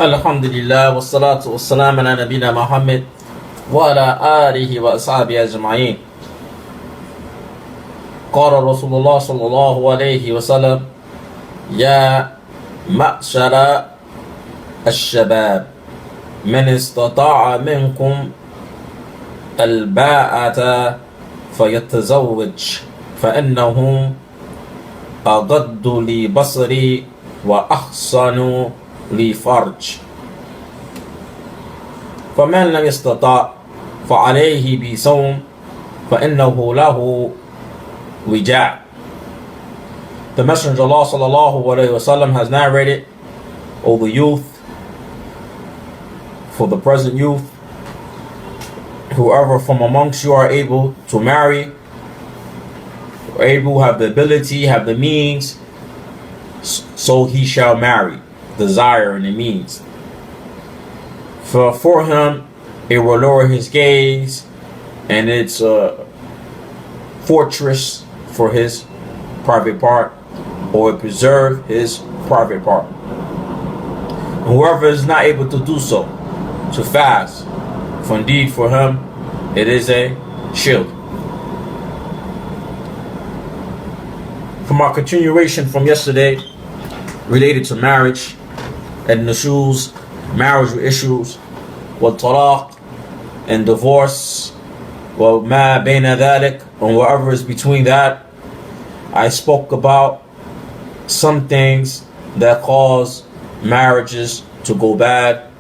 الحمد لله والصلاة والسلام على نبينا محمد وعلى آله وأصحابه أجمعين. قال رسول الله صلى الله عليه وسلم: يا معشر الشباب من استطاع منكم الباءة فيتزوج فإنه أغض لبصري وأحسن لفرج. فمن لم يستطع فعليه بصوم فإنه له وجاء. The Messenger of Allah sallallahu alayhi wasallam has narrated, O the youth, for the present youth, whoever from amongst you are able to marry, able, have the ability, have the means, so he shall marry. Desire and the means. For him, it will lower his gaze, and it's a fortress for his private part, or preserve his private part. And whoever is not able to do so, to fast, for indeed for him it is a shield. From our continuation from yesterday related to marriage and nushuz, marital issues, wa talaq, and divorce, wa ma bayna dhalik, and whatever is between that, I spoke about some things that cause marriages to go bad,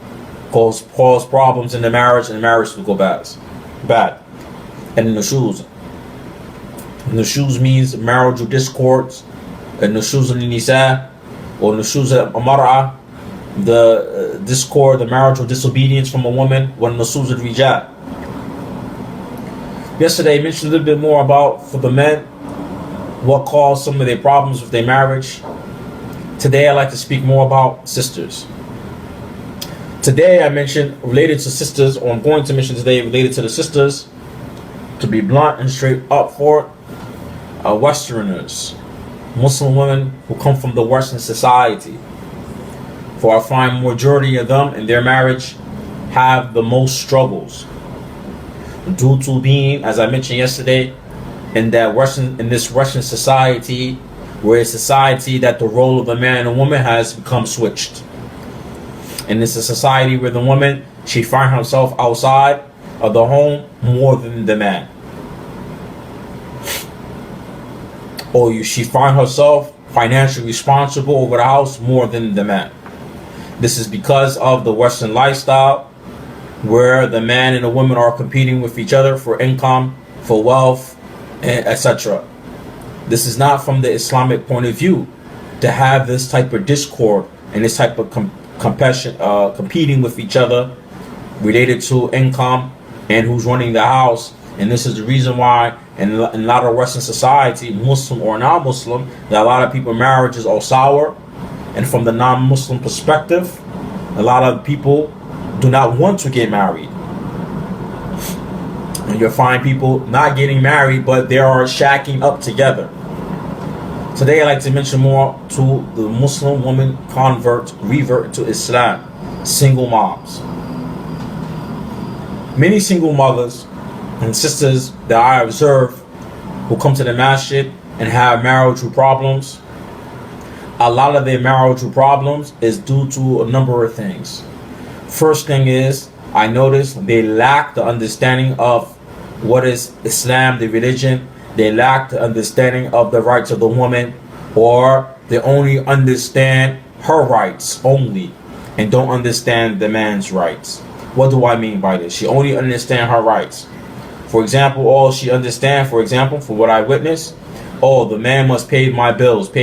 cause problems in the marriage, and marriage to go bad. And nushuz. Nushuz means marital discords, and nushuz al-nisa, or nushuz al-mar'a, the discord, the marital disobedience from a woman, when nushuz al-rijal. Yesterday I mentioned a little bit more about, for the men, what caused some of their problems with their marriage. Today I'd like to speak more about sisters. Today I mentioned related to sisters, or I'm going to mention today related to the sisters, to be blunt and straight up for Westerners, Muslim women who come from the Western society. For I find majority of them in their marriage have the most struggles, due to being, as I mentioned yesterday, in this Western society, where a society that the role of the man and woman has become switched. And it's a society where the woman, she finds herself outside of the home more than the man. Or she finds herself financially responsible over the house more than the man. This is because of the Western lifestyle, where the man and the woman are competing with each other for income, for wealth, etc. This is not from the Islamic point of view to have this type of discord and this type of competing with each other related to income and who's running the house. And this is the reason why in a lot of Western society, Muslim or non-Muslim, that a lot of people marriages are sour. And from the non-Muslim perspective, a lot of people do not want to get married. And you'll find people not getting married, but they are shacking up together. Today I'd like to mention more to the Muslim woman revert to Islam, single moms. Many single mothers and sisters that I observe who come to the masjid and have marital problems, a lot of their marital problems is due to a number of things. First thing is, I notice they lack the understanding of what is Islam, the religion. They lack the understanding of the rights of the woman, or they only understand her rights only and don't understand the man's rights. What do I mean by this? She only understands her rights. For example, all she understands, for example, for what I witnessed, the man must pay my bills, but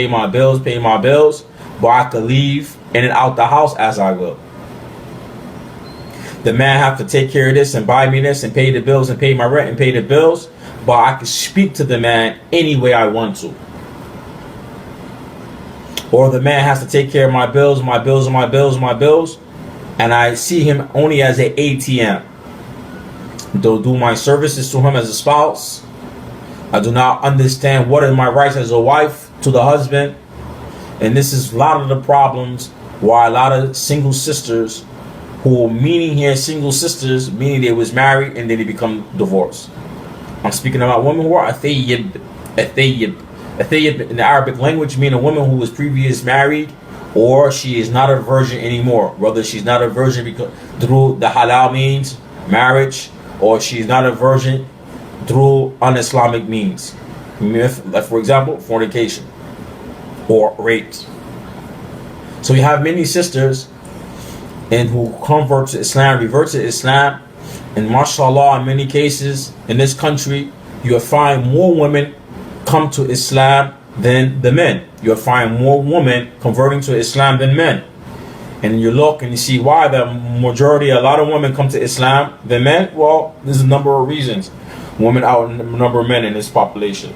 I could leave in and out the house as I will. The man have to take care of this and buy me this and pay the bills and pay my rent and pay the bills, but I can speak to the man any way I want to. Or the man has to take care of my bills, and I see him only as an ATM. They'll do my services to him as a spouse. I do not understand what are my rights as a wife to the husband. And this is a lot of the problems why a lot of single sisters, who are meaning here single sisters, meaning they was married and then they become divorced. I'm speaking about women who are athayyib. Athayyib in the Arabic language mean a woman who was previously married, or she is not a virgin anymore. Whether she's not a virgin because through the halal means, marriage, or she's not a virgin through un-Islamic means. Like for example, fornication or rape. So we have many sisters and who convert to Islam, revert to Islam, and mashallah, in many cases in this country, you'll find more women come to Islam than the men. You'll find more women converting to Islam than men. And you look and you see why the majority, a lot of women come to Islam than men. Well, there's a number of reasons. Women outnumber men in this population.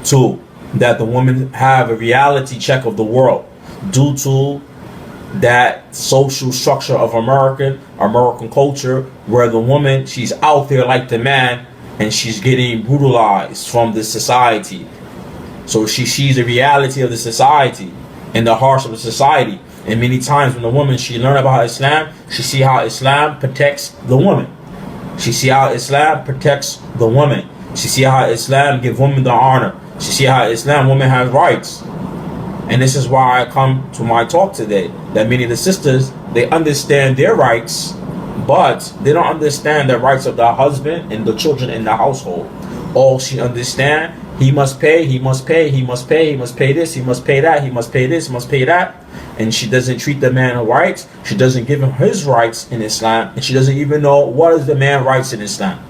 Two, that the women have a reality check of the world due to that social structure of American culture, where the woman, she's out there like the man and she's getting brutalized from the society. So she sees the reality of the society and the harsh of the society. And many times when the woman, she learn about Islam, she see how Islam protects the woman. She see how Islam protects the woman. She see how Islam give women the honor. She see how Islam, women have rights. And this is why I come to my talk today, that many of the sisters, they understand their rights, but they don't understand the rights of the husband and the children in the household. All she understand, he must pay, he must pay, he must pay, he must pay this, he must pay that, he must pay this, he must pay that. And she doesn't treat the man rights. She doesn't give him his rights in Islam. And she doesn't even know what is the man's rights in Islam.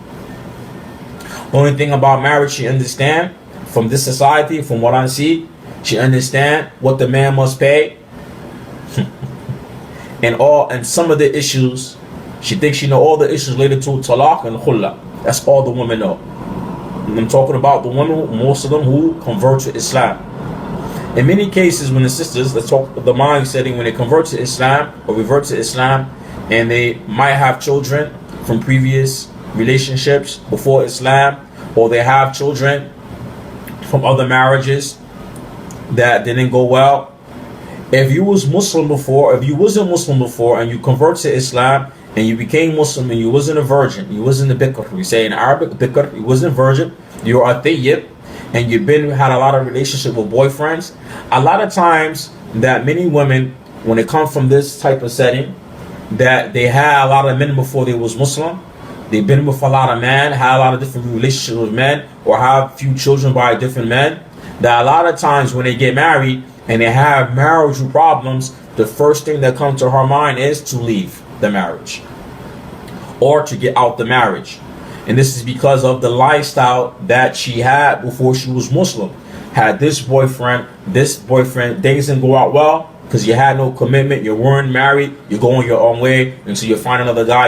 Only thing about marriage she understand from this society, from what I see, she understand what the man must pay. and some of the issues, she thinks she know all the issues related to talaq and khulla. That's all the women know. And I'm talking about the women, most of them who convert to Islam. In many cases, when the sisters, let's talk the mind setting, when they convert to Islam or revert to Islam, and they might have children from previous relationships before Islam, or they have children from other marriages that didn't go well. If you was Muslim before, if you wasn't Muslim before and you convert to Islam and you became Muslim and you wasn't a virgin, you wasn't a bikr, we say in Arabic bikr, you wasn't virgin, you're a thayyib, and you've had a lot of relationship with boyfriends. A lot of times that many women, when they come from this type of setting, that they had a lot of men before they was Muslim, they've been with a lot of men, had a lot of different relationships with men, or have few children by different men, that a lot of times when they get married and they have marital problems, the first thing that comes to her mind is to leave the marriage or to get out the marriage. And this is because of the lifestyle that she had before she was Muslim. Had this boyfriend, things didn't go out well because you had no commitment, you weren't married, you're going your own way, and so you find another guy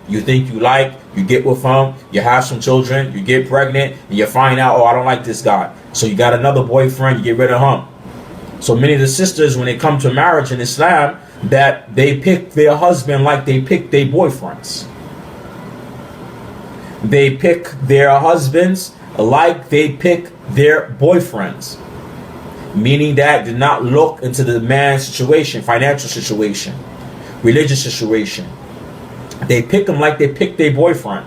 you think you like, you get with him, you have some children, you get pregnant, and you find out, oh, I don't like this guy. So you got another boyfriend, you get rid of him. So many of the sisters, when they come to marriage in Islam, that they pick their husband like they pick their boyfriends. They pick their husbands like they pick their boyfriends. Meaning that do not look into the man's situation, financial situation, religious situation. They pick them like they pick their boyfriend.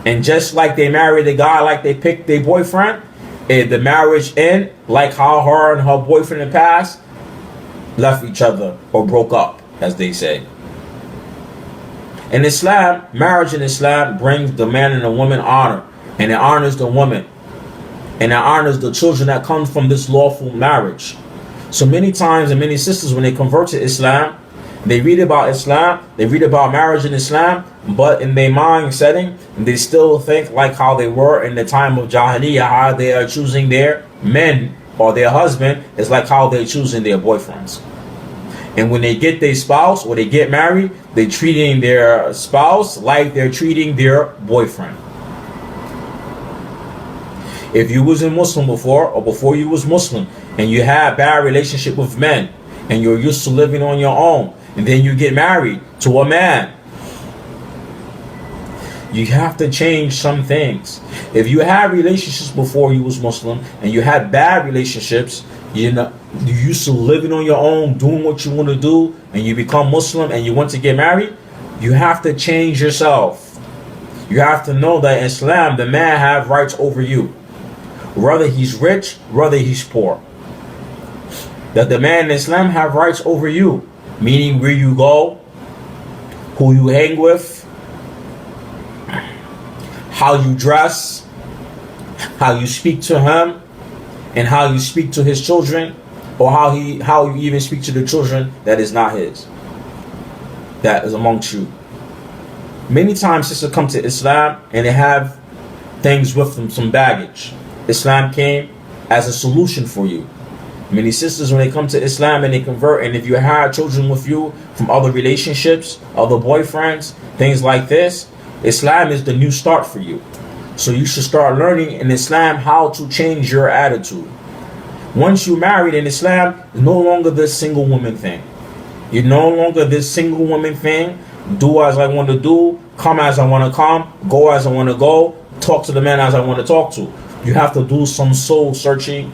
And just like they married a guy like they picked their boyfriend, and the marriage end like how her and her boyfriend in the past left each other or broke up, as they say. In Islam, marriage in Islam brings the man and the woman honor, and it honors the woman, and it honors the children that come from this lawful marriage. So many times, and many sisters, when they convert to Islam, they read about Islam, they read about marriage in Islam, but in their mind setting, they still think like how they were in the time of Jahiliyyah, how they are choosing their men or their husband is like how they're choosing their boyfriends. And when they get their spouse or they get married, they're treating their spouse like they're treating their boyfriend. If you wasn't Muslim before, or before you was Muslim, and you had bad relationship with men, and you're used to living on your own, and then you get married to a man, you have to change some things. If you had relationships before you was Muslim, and you had bad relationships, You know, you used to living on your own, doing what you want to do, and you become Muslim and you want to get married, you have to change yourself. You have to know that in Islam, the man have rights over you. Whether he's rich, whether he's poor. That the man in Islam have rights over you. Meaning where you go, who you hang with, how you dress, how you speak to him, and how you speak to his children, or how you even speak to the children that is not his, that is amongst you. Many times sisters come to Islam and they have things with them, some baggage. Islam came as a solution for you. Many sisters, when they come to Islam and they convert, and if you have children with you from other relationships, other boyfriends, things like this, Islam is the new start for you. So you should start learning in Islam how to change your attitude. Once you're married in Islam, it's no longer this single woman thing. You're no longer this single woman thing. Do as I want to do, come as I want to come, go as I want to go, talk to the man as I want to talk to. You have to do some soul searching.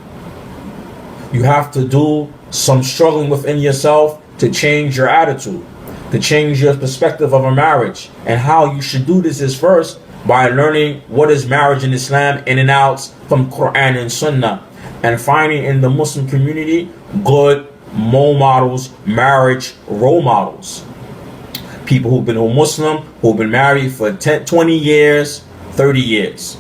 You have to do some struggling within yourself to change your attitude, to change your perspective of a marriage. And how you should do this is first by learning what is marriage in Islam in and outs from Quran and Sunnah, and finding in the Muslim community good role models, marriage role models. People who've been Muslim, who've been married for 10, 20 years, 30 years,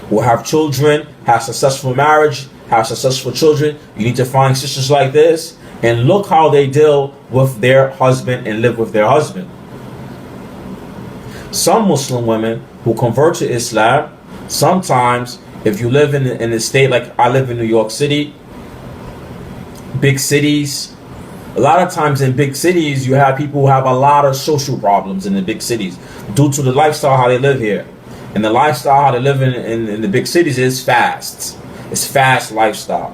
will have children, have successful marriage, have successful children. You need to find sisters like this and look how they deal with their husband and live with their husband. Some Muslim women who convert to Islam, sometimes if you live in a state like I live in New York City, big cities, a lot of times in big cities you have people who have a lot of social problems in the big cities due to the lifestyle how they live here. And the lifestyle how they live in the big cities is fast. It's fast lifestyle.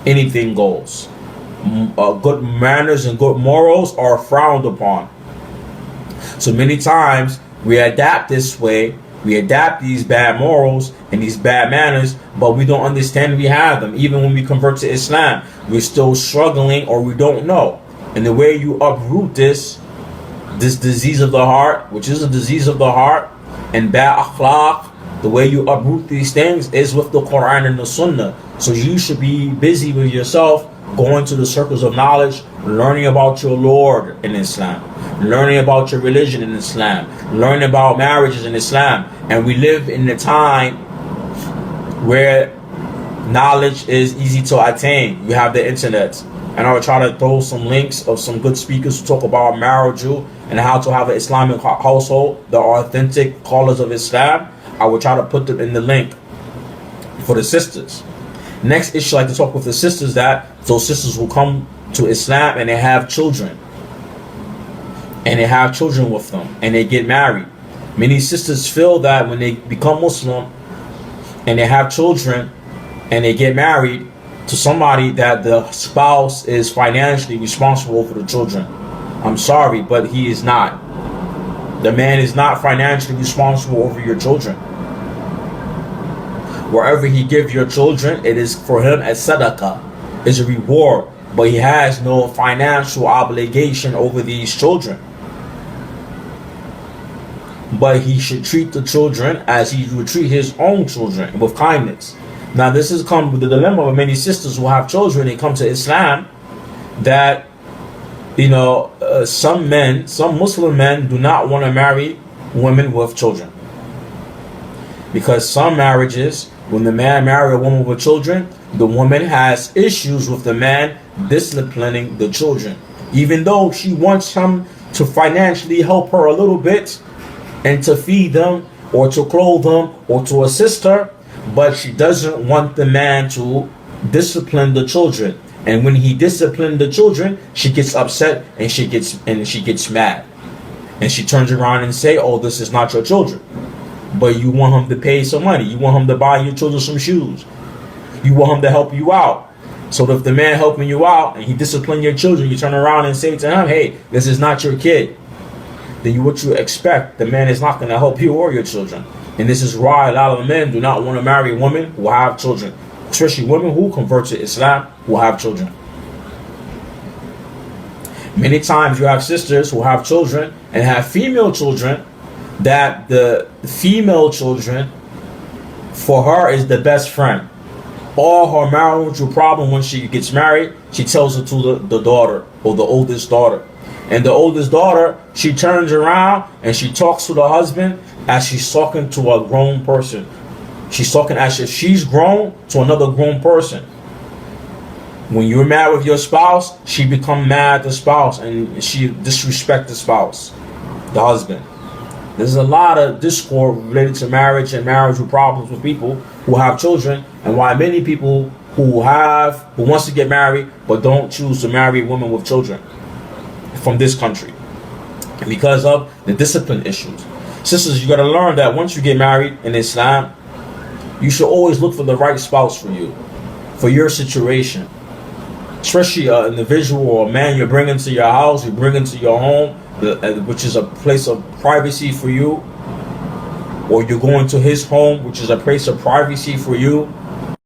Anything goes. Good manners and good morals are frowned upon. So many times we adapt this way. We adapt these bad morals and these bad manners, but we don't understand we have them. Even when we convert to Islam, we're still struggling or we don't know. And the way you uproot this disease of the heart, which is a disease of the heart, and bad akhlaq, the way you uproot these things is with the Quran and the Sunnah. So you should be busy with yourself, going to the circles of knowledge, learning about your Lord in Islam, learning about your religion in Islam, learning about marriages in Islam. And we live in a time where knowledge is easy to attain. You have the internet. And I will try to throw some links of some good speakers who talk about marriage and how to have an Islamic household, the authentic callers of Islam. I will try to put them in the link for the sisters. Next issue, I like to talk with the sisters, that those sisters will come to Islam and they have children. And they have children with them. And they get married. Many sisters feel that when they become Muslim and they have children and they get married to somebody, that the spouse is financially responsible for the children. I'm sorry, but he is not. The man is not financially responsible over your children. Wherever he gives your children, it is for him as sadaqah, is a reward, but he has no financial obligation over these children. But he should treat the children as he would treat his own children, with kindness. Now this has come with the dilemma of many sisters who have children and come to Islam, that some Muslim men do not want to marry women with children. Because some marriages, when the man marries a woman with children, the woman has issues with the man disciplining the children. Even though she wants him to financially help her a little bit and to feed them or to clothe them or to assist her, but she doesn't want the man to discipline the children. And when he disciplines the children, she gets upset and she gets mad. And she turns around and say, "Oh, this is not your children." But you want him to pay some money. You want him to buy your children some shoes. You want him to help you out. So if the man helping you out and he disciplines your children, you turn around and say to him, "Hey, this is not your kid." Then what you expect, the man is not going to help you or your children. And this is why a lot of men do not want to marry women who have children, especially women who convert to Islam, will have children. Many times you have sisters who have children and have female children, that the female children for her is the best friend. All her marital problem when she gets married, she tells it to the daughter, or the oldest daughter. And the oldest daughter, she turns around and she talks to the husband as she's talking to a grown person. She's talking as if she's grown to another grown person. When you're mad with your spouse, she become mad at the spouse and she disrespect the spouse, the husband. There's a lot of discord related to marriage and marital problems with people who have children, and why many people who wants to get married but don't choose to marry women with children from this country, and because of the discipline issues. Sisters, you got to learn that once you get married in Islam, you should always look for the right spouse for you, for your situation. Especially an individual or a man you're bringing to your house, you bring into your home, which is a place of privacy for you, or you're going to his home, which is a place of privacy for you.